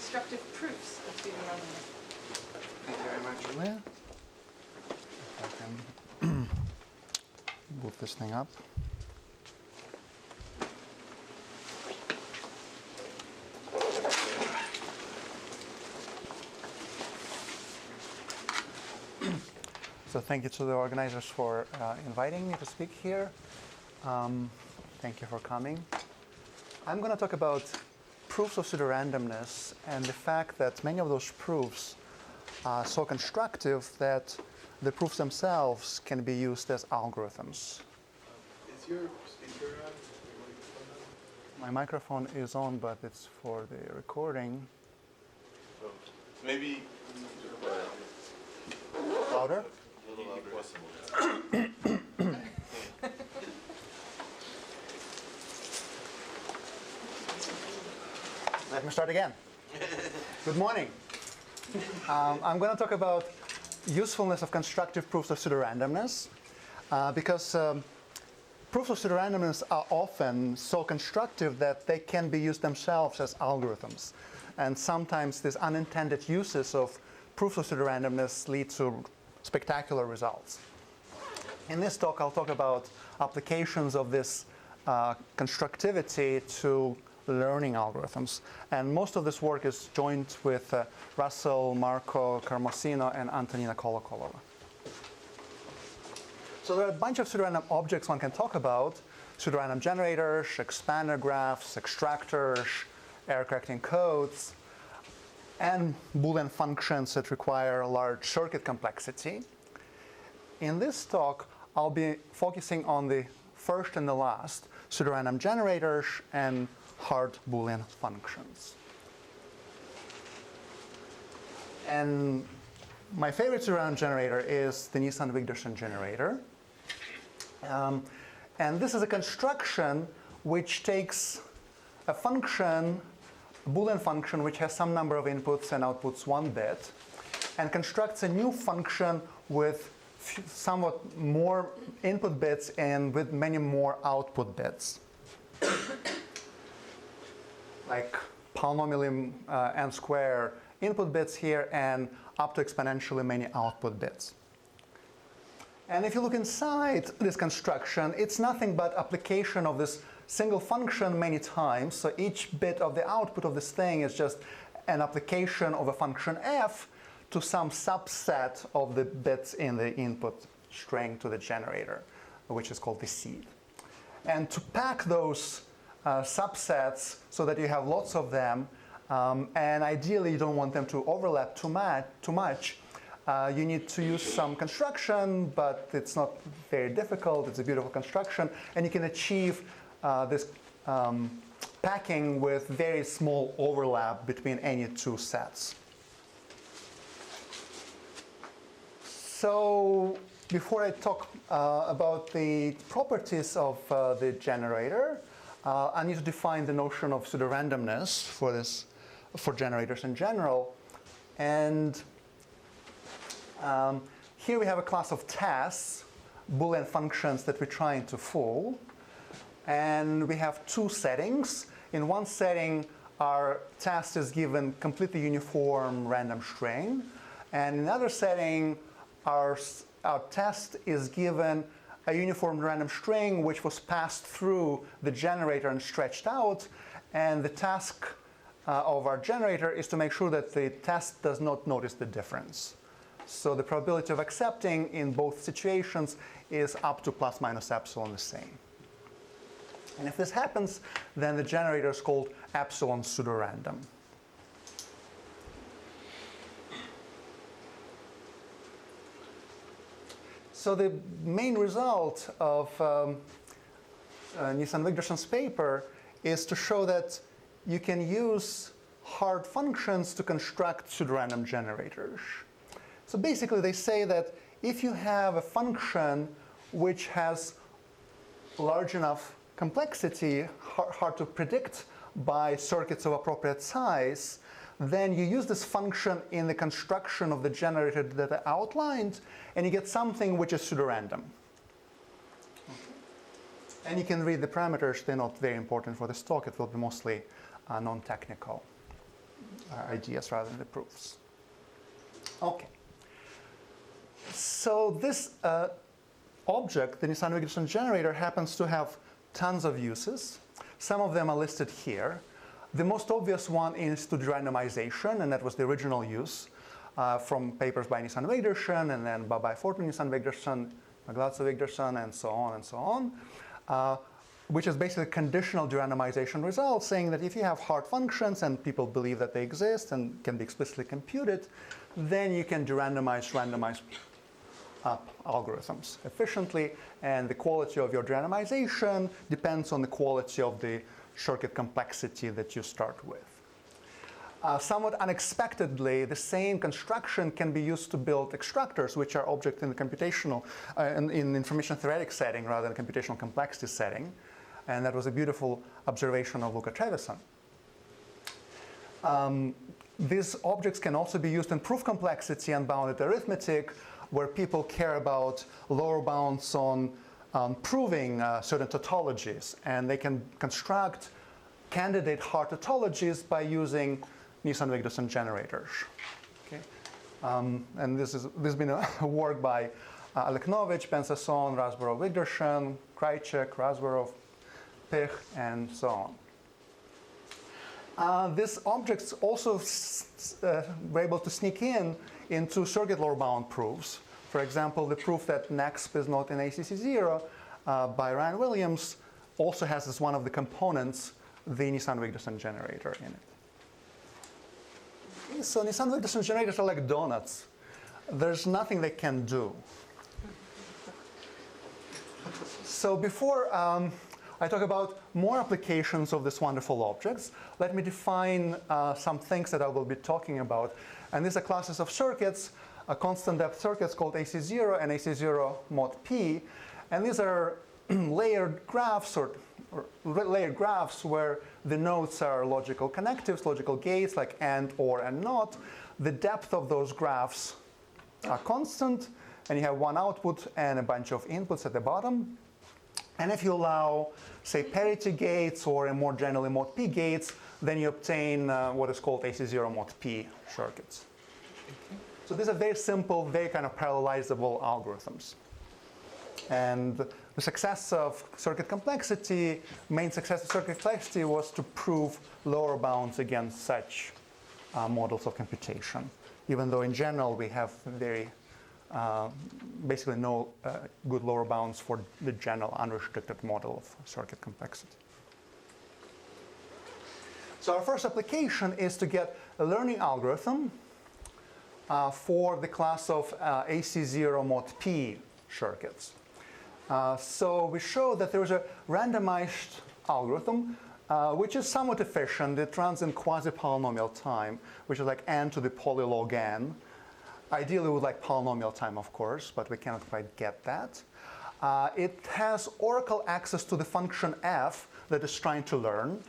constructive proofs of pseudorandomness. Thank you very much, Julia. If I can move this thing up. So thank you to the organizers for inviting me to speak here. Thank you for coming. I'm going to talk about proofs of pseudorandomness and the fact that many of those proofs are so constructive that the proofs themselves can be used as algorithms. Is your speaker on? My microphone is on, but it's for the recording. Oh, maybe Louder? a little louder. Let me start again. Good morning. I'm going to talk about usefulness of constructive proofs of pseudorandomness because proofs of pseudorandomness are often so constructive that they can be used themselves as algorithms. And sometimes these unintended uses of proofs of pseudorandomness lead to spectacular results. In this talk, I'll talk about applications of this constructivity to learning algorithms. And most of this work is joined with Russell, Marco Carmosino, and Antonina Kolokolova. So there are a bunch of pseudorandom objects one can talk about: pseudorandom generators, expander graphs, extractors, error-correcting codes, and Boolean functions that require large circuit complexity. In this talk, I'll be focusing on the first and the last, pseudorandom generators and hard Boolean functions. And my favorite pseudorandom generator is the Nissan-Wigderson generator. And this is a construction which takes a function, a Boolean function, which has some number of inputs and outputs 1 bit, and constructs a new function with somewhat more input bits and with many more output bits. Like polynomially n square input bits here and up to exponentially many output bits. And if you look inside this construction, it's nothing but application of this single function many times. So each bit of the output of this thing is just an application of a function f to some subset of the bits in the input string to the generator, which is called the seed. And to pack those subsets so that you have lots of them, and ideally you don't want them to overlap too much, you need to use some construction, but it's not very difficult. It's a beautiful construction, and you can achieve this packing with very small overlap between any two sets. So before I talk about the properties of the generator, I need to define the notion of pseudorandomness for generators in general. And here we have a class of tests, Boolean functions that we're trying to fool. And we have two settings. In one setting, our test is given completely uniform random string. And in another setting, our test is given a uniform random string which was passed through the generator and stretched out. And the task of our generator is to make sure that the test does not notice the difference. So the probability of accepting in both situations is up to plus minus epsilon the same. And if this happens, then the generator is called epsilon pseudorandom. So the main result of Nissan-Wigderson's paper is to show that you can use hard functions to construct pseudorandom generators. So basically they say that if you have a function which has large enough complexity, hard to predict by circuits of appropriate size, then you use this function in the construction of the generator that I outlined, and you get something which is pseudorandom. And you can read the parameters. They're not very important for this talk. It will be mostly non-technical. ideas rather than the proofs. Okay. So this object, the Nissan-Wigderson generator, happens to have tons of uses. Some of them are listed here. The most obvious one is to do randomization, and that was the original use from papers by Nissan-Wigderson, and then by Fortman Nissan-Wigderson, Maglatsa-Wigderson, and so on, which is basically conditional de-randomization results, saying that if you have hard functions and people believe that they exist and can be explicitly computed, then you can de-randomize up algorithms efficiently, and the quality of your de-randomization depends on the quality of the circuit complexity that you start with. Somewhat unexpectedly, the same construction can be used to build extractors, which are objects in the computational, in information theoretic setting rather than computational complexity setting. And that was a beautiful observation of Luca Trevisan. These objects can also be used in proof complexity and bounded arithmetic, where people care about lower bounds on proving certain tautologies, and they can construct candidate hard tautologies by using Nissan-Wigderson generators. Okay? And this has been a work by Aleknovich, Ben-Sasson, Razborov-Wigderson, Krajcek, Razborov, Pich, and so on. These objects also were able to sneak into circuit lower bound proofs. For example, the proof that NEXP is not in ACC0 by Ryan Williams also has as one of the components the Nissan-Wigderson generator in it. So Nissan-Wigderson generators are like donuts. There's nothing they can do. So before I talk about more applications of these wonderful objects, let me define some things that I will be talking about. And these are classes of circuits, constant depth circuits called AC0 and AC0 mod P. And these are layered graphs or layered graphs where the nodes are logical connectives, logical gates like AND, OR, and NOT. The depth of those graphs are constant, and you have one output and a bunch of inputs at the bottom. And if you allow, say, parity gates or more generally mod P gates, then you obtain what is called AC0 mod P circuits. So these are very simple, very kind of parallelizable algorithms. And the success of circuit complexity, main success of circuit complexity was to prove lower bounds against such models of computation, even though in general we have very basically no good lower bounds for the general unrestricted model of circuit complexity. So our first application is to get a learning algorithm for the class of AC0 mod P circuits. So we show that there is a randomized algorithm which is somewhat efficient. It runs in quasi-polynomial time, which is like n to the polylog n. Ideally, we would like polynomial time, of course, but we cannot quite get that. It has oracle access to the function f that is trying to learn,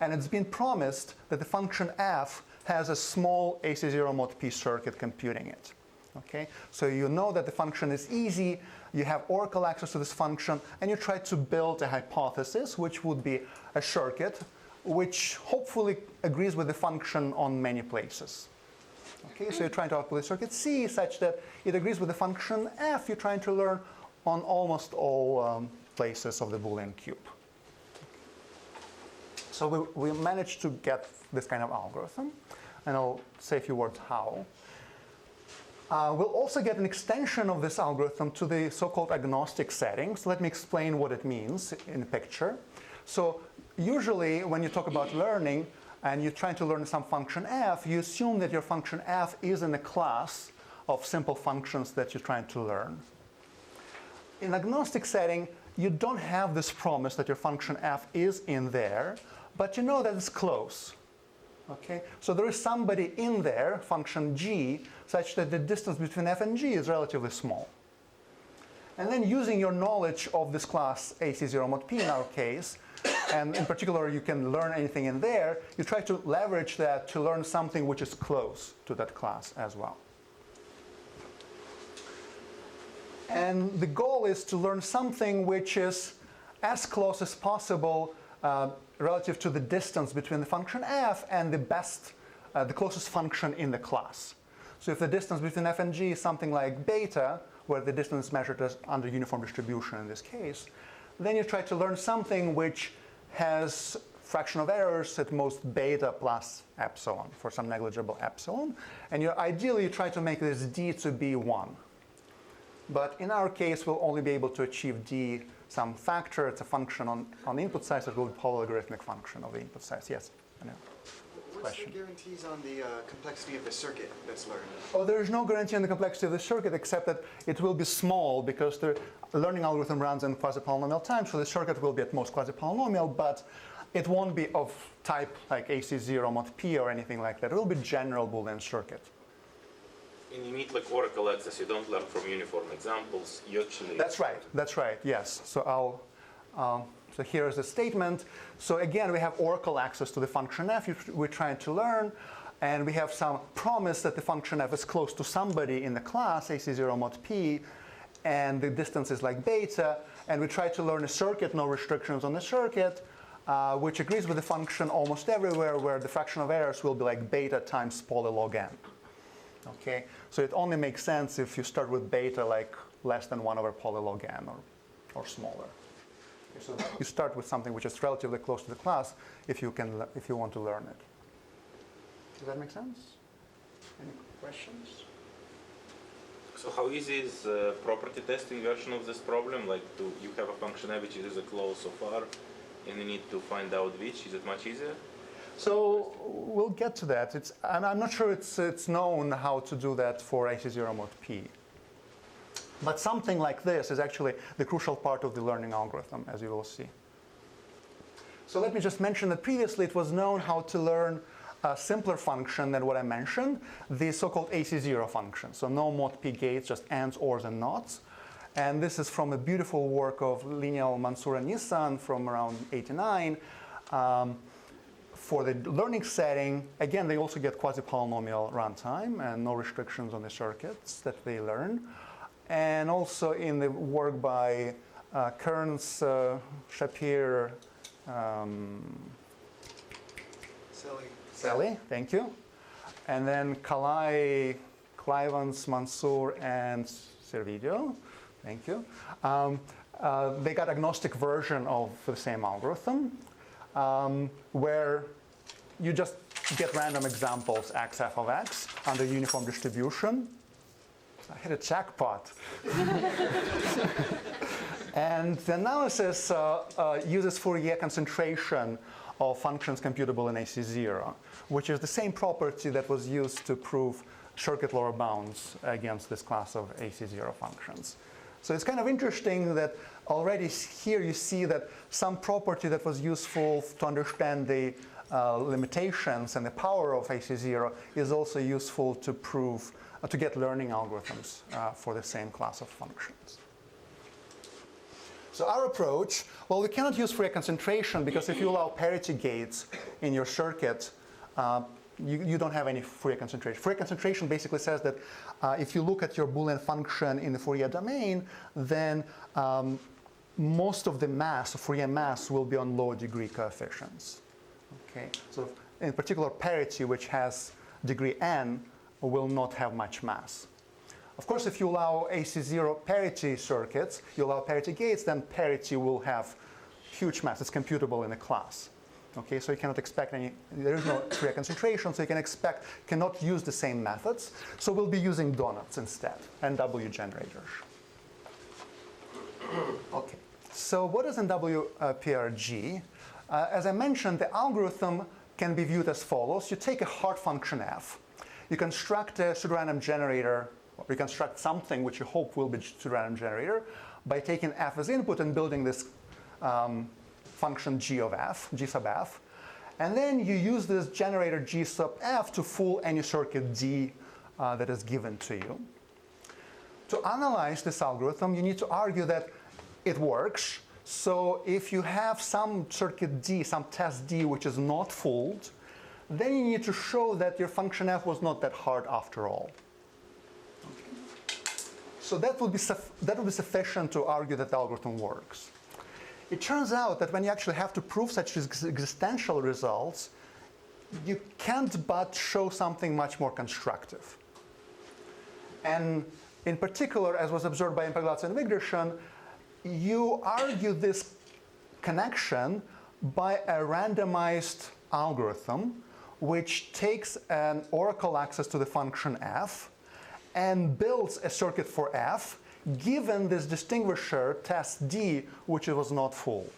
and it's been promised that the function f has a small AC0 mod P circuit computing it. Okay? So you know that the function is easy, you have oracle access to this function, and you try to build a hypothesis, which would be a circuit, which hopefully agrees with the function on many places. Okay, so you're trying to output the circuit C such that it agrees with the function f you're trying to learn on almost all places of the Boolean cube. So we managed to get this kind of algorithm, and I'll say a few words how. We'll also get an extension of this algorithm to the so-called agnostic settings. Let me explain what it means in a picture. So usually when you talk about learning and you're trying to learn some function f, you assume that your function f is in a class of simple functions that you're trying to learn. In agnostic setting, you don't have this promise that your function f is in there, but you know that it's close. Okay? So there is somebody in there, function g, such that the distance between f and g is relatively small. And then using your knowledge of this class AC0 mod P in our case, and in particular you can learn anything in there, you try to leverage that to learn something which is close to that class as well. And the goal is to learn something which is as close as possible relative to the distance between the function f and the best the closest function in the class. So if the distance between f and g is something like beta, where the distance is measured as under uniform distribution in this case, then you try to learn something which has fraction of errors at most beta plus epsilon for some negligible epsilon. And ideally you try to make this d to be 1. But in our case, we'll only be able to achieve d some factor. It's a function on the input side, so it will be a logarithmic function of the input size. Yes? I know. What's the guarantees on the complexity of the circuit that's learned? Oh, there is no guarantee on the complexity of the circuit except that it will be small because the learning algorithm runs in quasi-polynomial time, so the circuit will be at most quasi-polynomial, but it won't be of type like AC0 mod P or anything like that. It will be general Boolean circuit. And you need like Oracle access. You don't learn from uniform examples. You actually. That's right, yes. So so here is the statement. So again, we have Oracle access to the function f we're trying to learn, and we have some promise that the function f is close to somebody in the class, AC0 mod P, and the distance is like beta, and we try to learn a circuit, no restrictions on the circuit, which agrees with the function almost everywhere, where the fraction of errors will be like beta times polylog n. Okay, so it only makes sense if you start with beta like less than 1 over polylog n or smaller. Okay, so you start with something which is relatively close to the class if you want to learn it. Does that make sense? Any questions? So how easy is property testing version of this problem? Like, you have a function f which is a close so far, and you need to find out which. Is it much easier? So we'll get to that. I'm not sure it's known how to do that for AC0 mod P. But something like this is actually the crucial part of the learning algorithm, as you will see. So let me just mention that previously it was known how to learn a simpler function than what I mentioned, the so-called AC0 function. So no mod P gates, just ands, ors, and nots. And this is from a beautiful work of Lineal, Mansour, and Nissan from around 89. For the learning setting, again, they also get quasi-polynomial runtime and no restrictions on the circuits that they learn. And also in the work by Kearns, Shapir, Sally, thank you. And then Kalai, Clivans, Mansour, and Servideo, thank you. They got agnostic version of the same algorithm where you just get random examples x f of x under uniform distribution. I hit a jackpot. And the analysis uses Fourier concentration of functions computable in AC0, which is the same property that was used to prove circuit lower bounds against this class of AC0 functions. So it's kind of interesting that already here you see that some property that was useful to understand the limitations and the power of AC0 is also useful to prove, to get learning algorithms for the same class of functions. So our approach, well, we cannot use Fourier concentration because if you allow parity gates in your circuit, you don't have any Fourier concentration. Fourier concentration basically says that if you look at your Boolean function in the Fourier domain, then most of the mass, Fourier mass, will be on low degree coefficients. Okay, so in particular, parity, which has degree n, will not have much mass. Of course, if you allow AC0 parity circuits, you allow parity gates, then parity will have huge mass. It's computable in a class. Okay, so you cannot expect any, there is no Fourier concentration, so you cannot use the same methods. So we'll be using donuts instead, NW generators. Okay, so what is NW-PRG? As I mentioned, the algorithm can be viewed as follows. You take a hard function f, you construct a pseudorandom generator, or you construct something which you hope will be a pseudorandom generator by taking f as input and building this function g of f, g sub f. And then you use this generator g sub f to fool any circuit d that is given to you. To analyze this algorithm, you need to argue that it works. So if you have some circuit d, some test d, which is not fooled, then you need to show that your function f was not that hard after all. Okay. So that would be sufficient to argue that the algorithm works. It turns out that when you actually have to prove such existential results, you can't but show something much more constructive. And in particular, as was observed by Impaglatz and Wigderson, you argue this connection by a randomized algorithm which takes an oracle access to the function f and builds a circuit for f given this distinguisher test d, which was not fooled.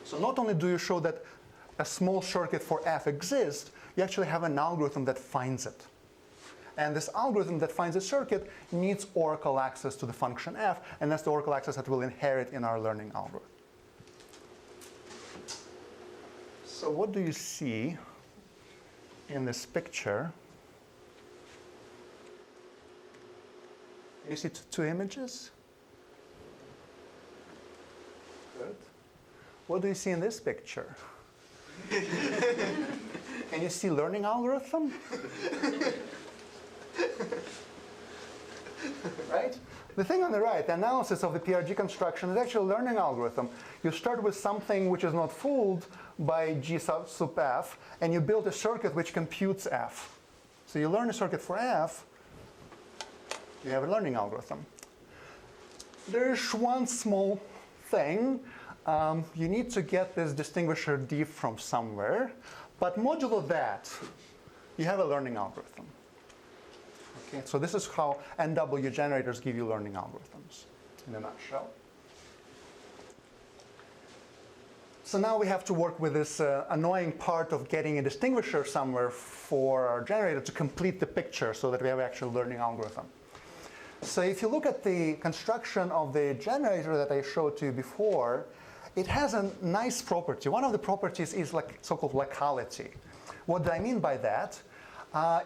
So not only do you show that a small circuit for f exists, you actually have an algorithm that finds it. And this algorithm that finds a circuit needs oracle access to the function f, and that's the oracle access that we'll inherit in our learning algorithm. So what do you see in this picture? You see two images? Good. What do you see in this picture? Can you see learning algorithm? Right? The thing on the right, the analysis of the PRG construction, is actually a learning algorithm. You start with something which is not fooled by G sub f, and you build a circuit which computes f. So you learn a circuit for f, you have a learning algorithm. There's one small thing. You need to get this distinguisher d from somewhere, but modulo that, you have a learning algorithm. Okay, so this is how NW generators give you learning algorithms in a nutshell. So now we have to work with this annoying part of getting a distinguisher somewhere for our generator to complete the picture so that we have actual learning algorithm. So if you look at the construction of the generator that I showed to you before, it has a nice property. One of the properties is like so-called locality. What do I mean by that?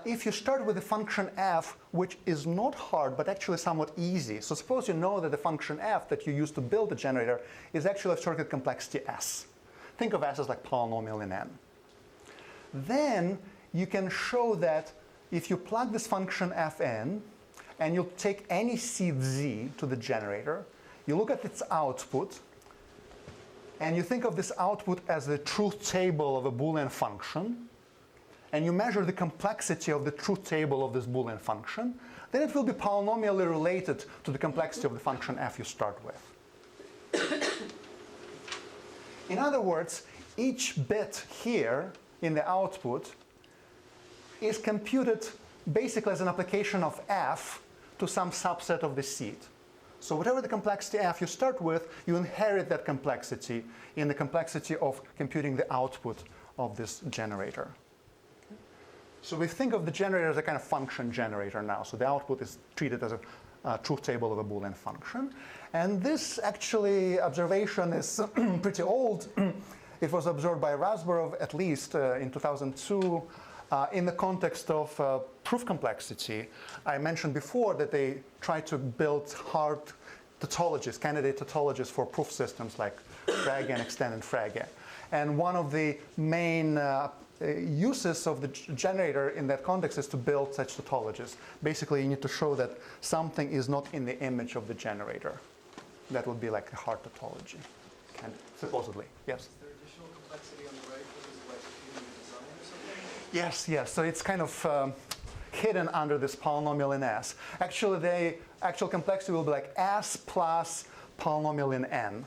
If you start with the function f, which is not hard, but actually somewhat easy. So suppose you know that the function f that you use to build the generator is actually of circuit complexity s. Think of s as like polynomial in n. Then you can show that if you plug this function f in, and you take any seed z to the generator, you look at its output, and you think of this output as the truth table of a Boolean function, and you measure the complexity of the truth table of this Boolean function, then it will be polynomially related to the complexity of the function f you start with. In other words, each bit here in the output is computed basically as an application of f to some subset of the seed. So whatever the complexity f you start with, you inherit that complexity in the complexity of computing the output of this generator. So we think of the generator as a kind of function generator now. So the output is treated as a truth table of a Boolean function. And this actually observation is pretty old. It was observed by Razborov at least in 2002 in the context of proof complexity. I mentioned before that they tried to build hard tautologies, candidate tautologies for proof systems like Frege and extended Frege. And one of the main uses of the generator in that context is to build such tautologies. Basically, you need to show that something is not in the image of the generator. That would be like a hard tautology, supposedly. Yes? Is there additional complexity on the right because of like computing the design or something? Yes, yes. So it's kind of hidden under this polynomial in S. Actually, the actual complexity will be like S plus polynomial in N,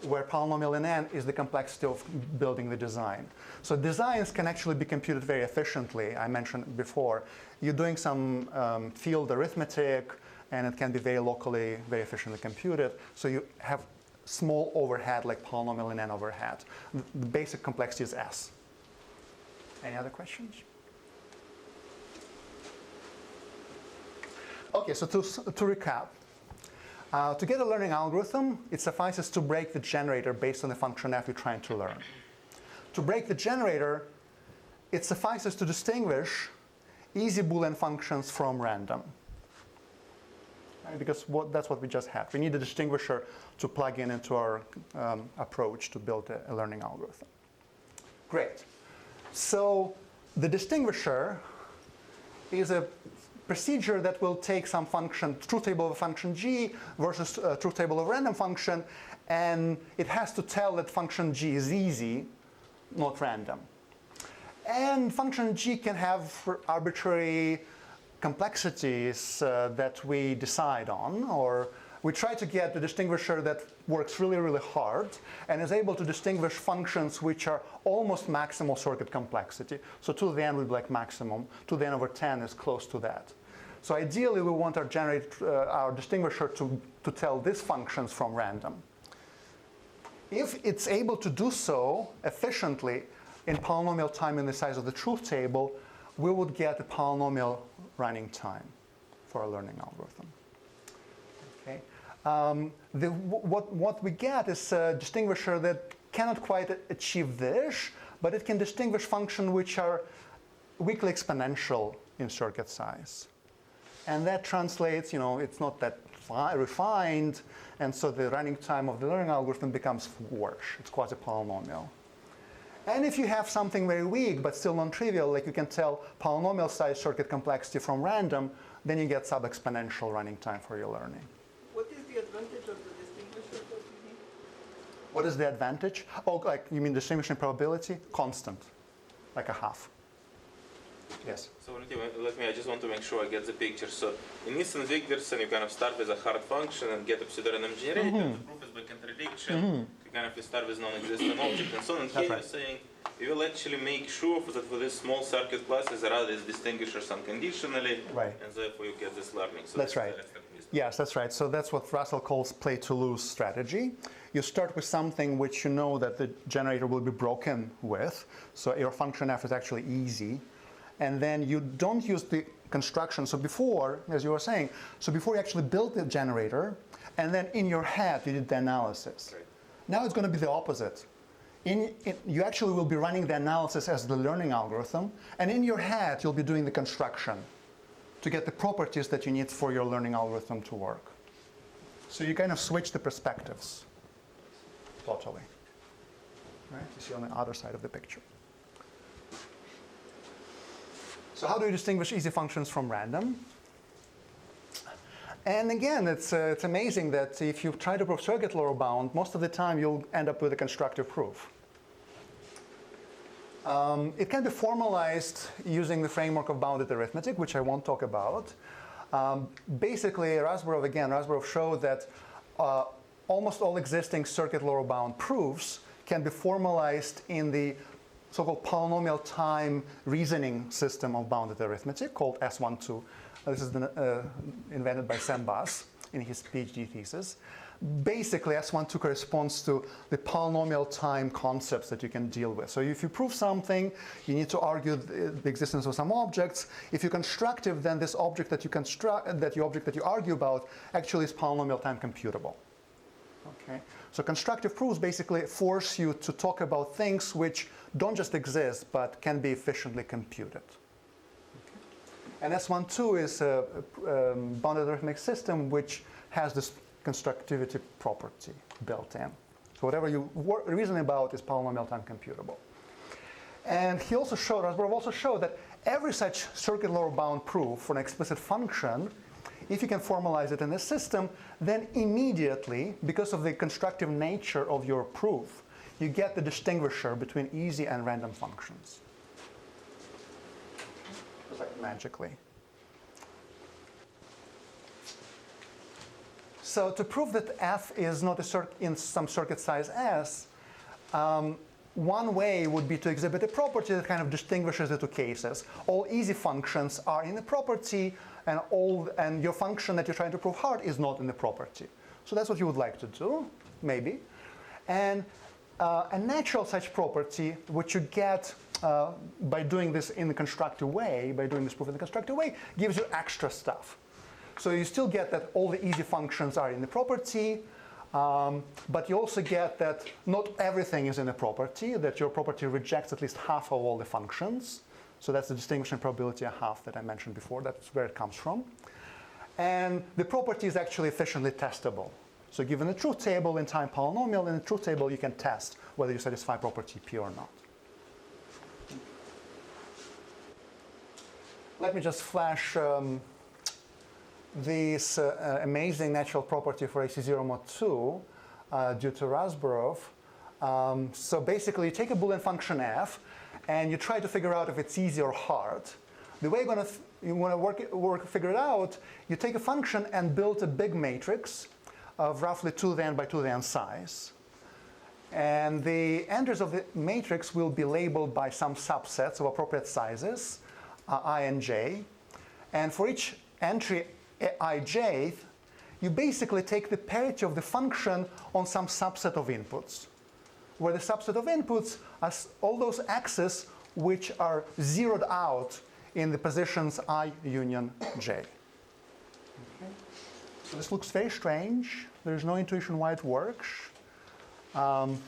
where polynomial in N is the complexity of building the design. So designs can actually be computed very efficiently. I mentioned before, you're doing some field arithmetic, and it can be very locally, very efficiently computed. So you have small overhead, like polynomial in N overhead. The basic complexity is S. Any other questions? Okay, so to recap, to get a learning algorithm, it suffices to break the generator based on the function f you're trying to learn. To break the generator, it suffices to distinguish easy Boolean functions from random. Right? Because that's what we just had. We need a distinguisher to plug in into our approach to build a learning algorithm. Great. So the distinguisher is a procedure that will take some function, truth table of a function g versus truth table of a random function, and it has to tell that function g is easy not random. And function g can have arbitrary complexities that we decide on, or we try to get the distinguisher that works really, really hard and is able to distinguish functions which are almost maximal circuit complexity. So 2 to the n would be like maximum, 2 to the n over 10 is close to that. So ideally, we want our distinguisher to tell these functions from random. If it's able to do so efficiently in polynomial time in the size of the truth table, we would get a polynomial running time for a learning algorithm. Okay. What we get is a distinguisher that cannot quite achieve this, but it can distinguish functions which are weakly exponential in circuit size. And that translates, it's not that refined, and so the running time of the learning algorithm becomes worse. It's quasi-polynomial. And if you have something very weak but still non-trivial, like you can tell polynomial size circuit complexity from random, then you get sub-exponential running time for your learning. What is the advantage of the distinguisher that you need? What is the advantage? Oh, like you mean distinguishing probability? Constant, like a half. Yes. So I just want to make sure I get the picture. So in instant Wigderson, you kind of start with a hard function and get a pseudorandom generator. The proof is by contradiction. You kind of start with non-existent object and so on. And here you're saying you will actually make sure that for this small circuit classes there are these distinguishers unconditionally, and therefore you get this learning. So that's right. Yes, that's right. So that's what Russell calls play to lose strategy. You start with something which you know that the generator will be broken with. So your function f is actually easy. And then you don't use the construction. So before, as you were saying, before you actually built the generator, and then in your head you did the analysis. Right. Now it's going to be the opposite. You actually will be running the analysis as the learning algorithm, and in your head you'll be doing the construction to get the properties that you need for your learning algorithm to work. So you kind of switch the perspectives totally. Right? You see on the other side of the picture. So how do you distinguish easy functions from random? And again, it's amazing that if you try to prove circuit lower bound, most of the time you'll end up with a constructive proof. It can be formalized using the framework of bounded arithmetic, which I won't talk about. Basically, Razborov showed that almost all existing circuit lower bound proofs can be formalized in the so-called polynomial time reasoning system of bounded arithmetic called S12. This is invented by Sam Bass in his PhD thesis. Basically, S12 corresponds to the polynomial time concepts that you can deal with. So if you prove something, you need to argue the existence of some objects. If you're constructive, then this object that you argue about actually is polynomial time computable. Okay? So constructive proofs basically force you to talk about things which don't just exist, but can be efficiently computed. Okay. And S12 is a bounded arithmetic system which has this constructivity property built in. So whatever you reason about is polynomial time computable. And Razborov also showed that every such circuit lower bound proof for an explicit function, if you can formalize it in a system, then immediately, because of the constructive nature of your proof, you get the distinguisher between easy and random functions. Just like magically. So to prove that f is not in some circuit size S, one way would be to exhibit a property that kind of distinguishes the two cases. All easy functions are in the property, and your function that you're trying to prove hard is not in the property. So that's what you would like to do, maybe. And a natural such property, which you get by doing this in the constructive way, by doing this proof in the constructive way, gives you extra stuff. So you still get that all the easy functions are in the property, but you also get that not everything is in the property, that your property rejects at least half of all the functions. So that's the distinguishing probability of half that I mentioned before. That's where it comes from. And the property is actually efficiently testable. So given the truth table in time polynomial, in the truth table you can test whether you satisfy property P or not. Let me just flash this amazing natural property for AC0 mod 2 due to Razborov. So basically, you take a Boolean function f, and you try to figure out if it's easy or hard. The way you want to figure it out, you take a function and build a big matrix of roughly 2 to the n by 2 to the n size. And the entries of the matrix will be labeled by some subsets of appropriate sizes, I and j. And for each entry ij, you basically take the parity of the function on some subset of inputs, where the subset of inputs are all those x's which are zeroed out in the positions I union j. Okay. So this looks very strange. There's no intuition why it works. And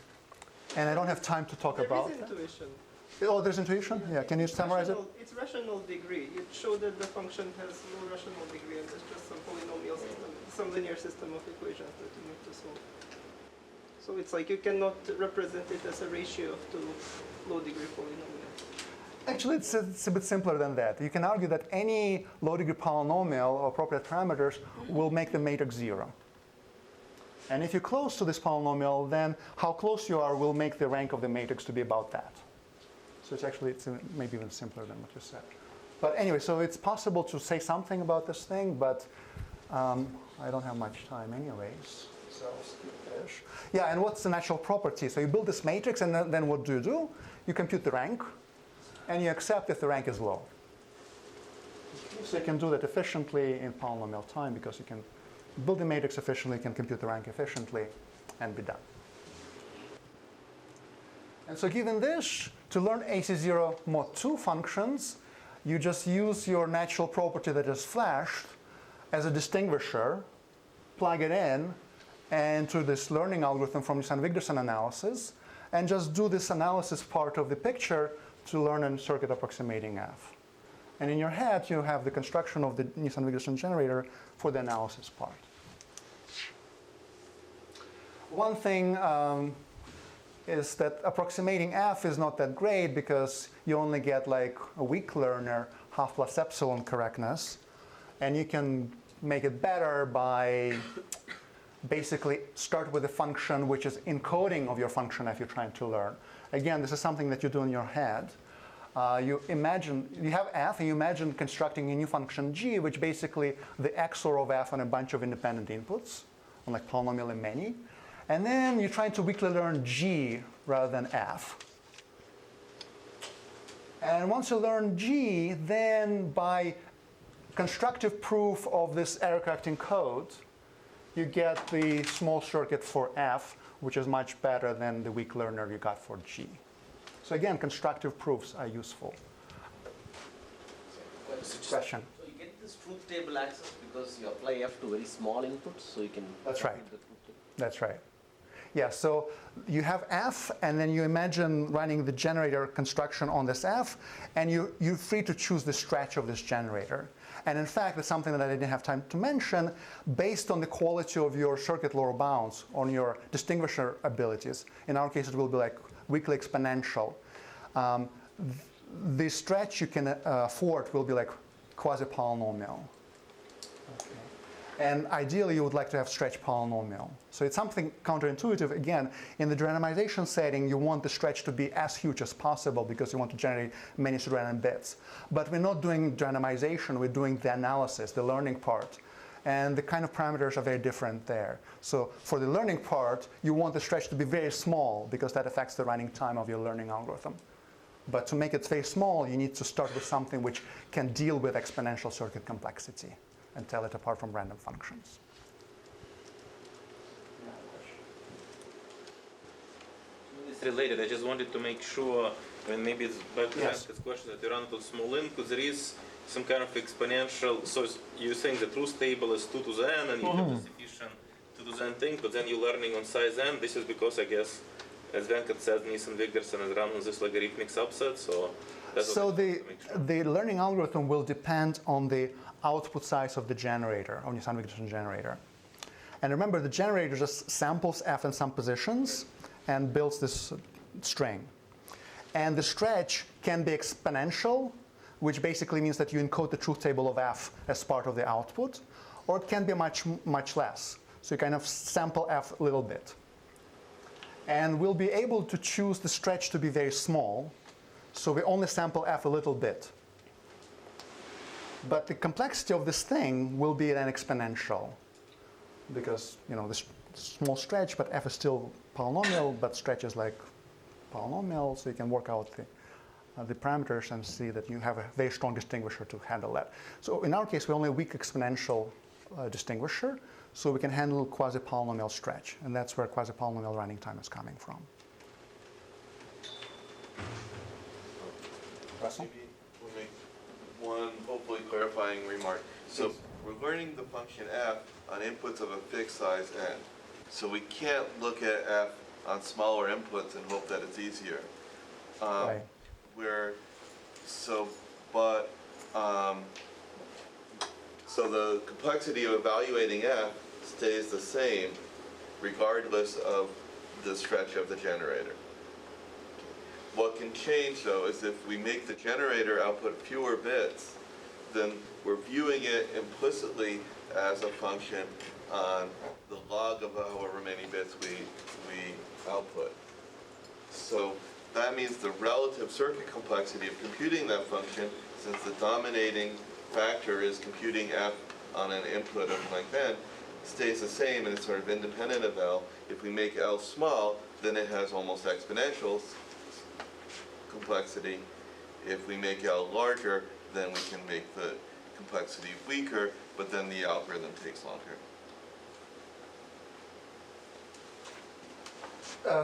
I don't have time to talk about There is intuition. Oh, there's intuition? Yeah, can you summarize it? It's rational degree. You show that the function has no rational degree, and it's just some polynomial system, some linear system of equations that you need to solve. So it's like you cannot represent it as a ratio of two low-degree polynomials. Actually, it's a bit simpler than that. You can argue that any low-degree polynomial or appropriate parameters will make the matrix 0. And if you're close to this polynomial, then how close you are will make the rank of the matrix to be about that. So it's maybe even simpler than what you said. But anyway, so it's possible to say something about this thing, but I don't have much time anyways. So I'll skip this. Yeah, and what's the natural property? So you build this matrix, and then what do? You compute the rank, and you accept if the rank is low. So you can do that efficiently in polynomial time because you can build the matrix efficiently, you can compute the rank efficiently, and be done. And so given this, to learn AC0 mod 2 functions, you just use your natural property that is flashed as a distinguisher, plug it in, and to this learning algorithm from Nielsen-Wigderson analysis, and just do this analysis part of the picture to learn a circuit approximating F. And in your head, you have the construction of the Nielsen-Wigderson generator for the analysis part. One thing is that approximating F is not that great because you only get like a weak learner half plus epsilon correctness. And you can make it better by basically start with a function which is encoding of your function F you're trying to learn. Again, this is something that you do in your head. You have F, and you imagine constructing a new function G, which basically the XOR of F on a bunch of independent inputs, on like polynomially many. And then you're trying to weakly learn G rather than F. And once you learn G, then by constructive proof of this error-correcting code, you get the small circuit for F, which is much better than the weak learner you got for G. So again, constructive proofs are useful. Question? So you get this truth table access because you apply F to very small inputs, so you can... That's right. The truth table. That's right. Yeah, so you have F, and then you imagine running the generator construction on this F, and you're free to choose the stretch of this generator. And in fact, it's something that I didn't have time to mention, based on the quality of your circuit lower bounds, on your distinguisher abilities. In our case, it will be like weakly exponential. The stretch you can afford will be like quasi-polynomial. Okay. And ideally, you would like to have stretch polynomial. So it's something counterintuitive. Again, in the randomization setting, you want the stretch to be as huge as possible because you want to generate many pseudorandom bits. But we're not doing randomization, we're doing the analysis, the learning part. And the kind of parameters are very different there. So for the learning part, you want the stretch to be very small because that affects the running time of your learning algorithm. But to make it very small, you need to start with something which can deal with exponential circuit complexity and tell it apart from random functions. It's related. I just wanted to make sure, maybe it's back to Yes. this question that you run to small inputs, there is some kind of exponential, so you're saying the truth table is 2 to the n, and you have the sufficient 2 to the n thing, but then you're learning on size n. This is because, I guess, as Venkat said, Nielsen-Wigderson is run on this logarithmic subset, so that's So what I wanted to make sure. the learning algorithm will depend on the output size of the generator, on Nielsen-Wigderson generator. And remember, the generator just samples F in some positions and builds this string. And the stretch can be exponential, which basically means that you encode the truth table of F as part of the output, or it can be much, much less. So you kind of sample F a little bit. And we'll be able to choose the stretch to be very small, so we only sample f a little bit. But the complexity of this thing will be an exponential, because this small stretch, but f is still polynomial, but stretch is like polynomial, so you can work out the parameters and see that you have a very strong distinguisher to handle that. So in our case, we only have a weak exponential distinguisher, so we can handle quasi-polynomial stretch, and that's where quasi-polynomial running time is coming from. Russell? Maybe we'll make one hopefully clarifying remark. So we're learning the function f on inputs of a fixed size n. So we can't look at f on smaller inputs and hope that it's easier. Right. So the complexity of evaluating f stays the same regardless of the stretch of the generator. What can change though is if we make the generator output fewer bits, then we're viewing it implicitly as a function on the log of however many bits we output. So that means the relative circuit complexity of computing that function, since the dominating factor is computing f on an input of length n, stays the same and it's sort of independent of L. If we make L small, then it has almost exponential complexity. If we make L larger, then we can make the complexity weaker, but then the algorithm takes longer.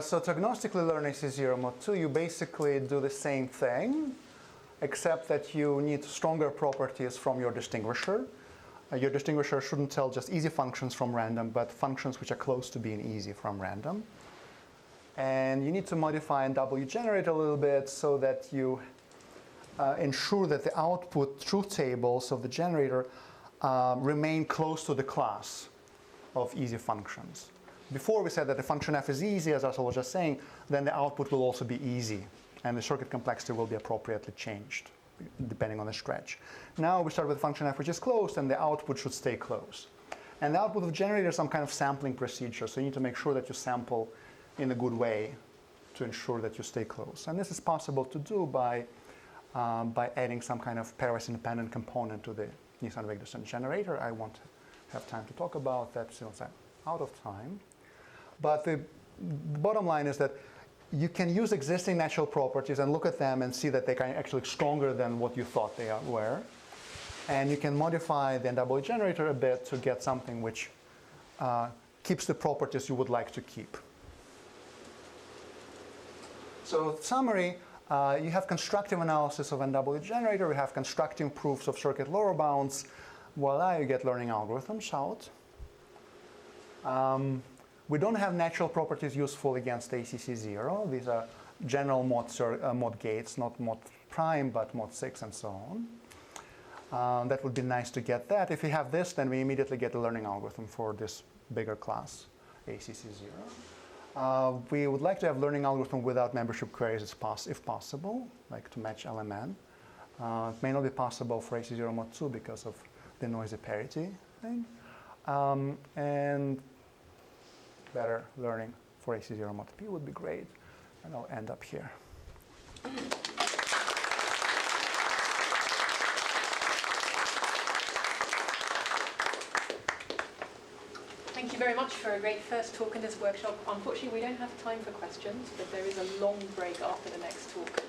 So to agnostically learn AC0 mod 2, you basically do the same thing, except that you need stronger properties from your distinguisher. Your distinguisher shouldn't tell just easy functions from random, but functions which are close to being easy from random. And you need to modify NW generator a little bit so that you ensure that the output truth tables of the generator remain close to the class of easy functions. Before we said that the function f is easy, as Russell was just saying, then the output will also be easy, and the circuit complexity will be appropriately changed depending on the stretch. Now we start with function f which is closed, and the output should stay close. And the output of the generator is some kind of sampling procedure, so you need to make sure that you sample in a good way to ensure that you stay close. And this is possible to do by adding some kind of pairwise independent component to the Nissan-Wigderson generator. I won't have time to talk about that since I'm out of time. But the bottom line is that you can use existing natural properties and look at them and see that they can actually stronger than what you thought they were. And you can modify the NW generator a bit to get something which keeps the properties you would like to keep. So summary, you have constructive analysis of NW generator, we have constructive proofs of circuit lower bounds. Voila, you get learning algorithms out. We don't have natural properties useful against ACC0. These are general mod gates, not mod prime, but mod 6 and so on. That would be nice to get that. If we have this, then we immediately get a learning algorithm for this bigger class, ACC0. We would like to have learning algorithm without membership queries if possible, like to match LMN. It may not be possible for AC0 mod 2 because of the noisy parity thing. And better learning for AC0 mod P would be great. And I'll end up here. Thank you very much for a great first talk in this workshop. Unfortunately, we don't have time for questions, but there is a long break after the next talk.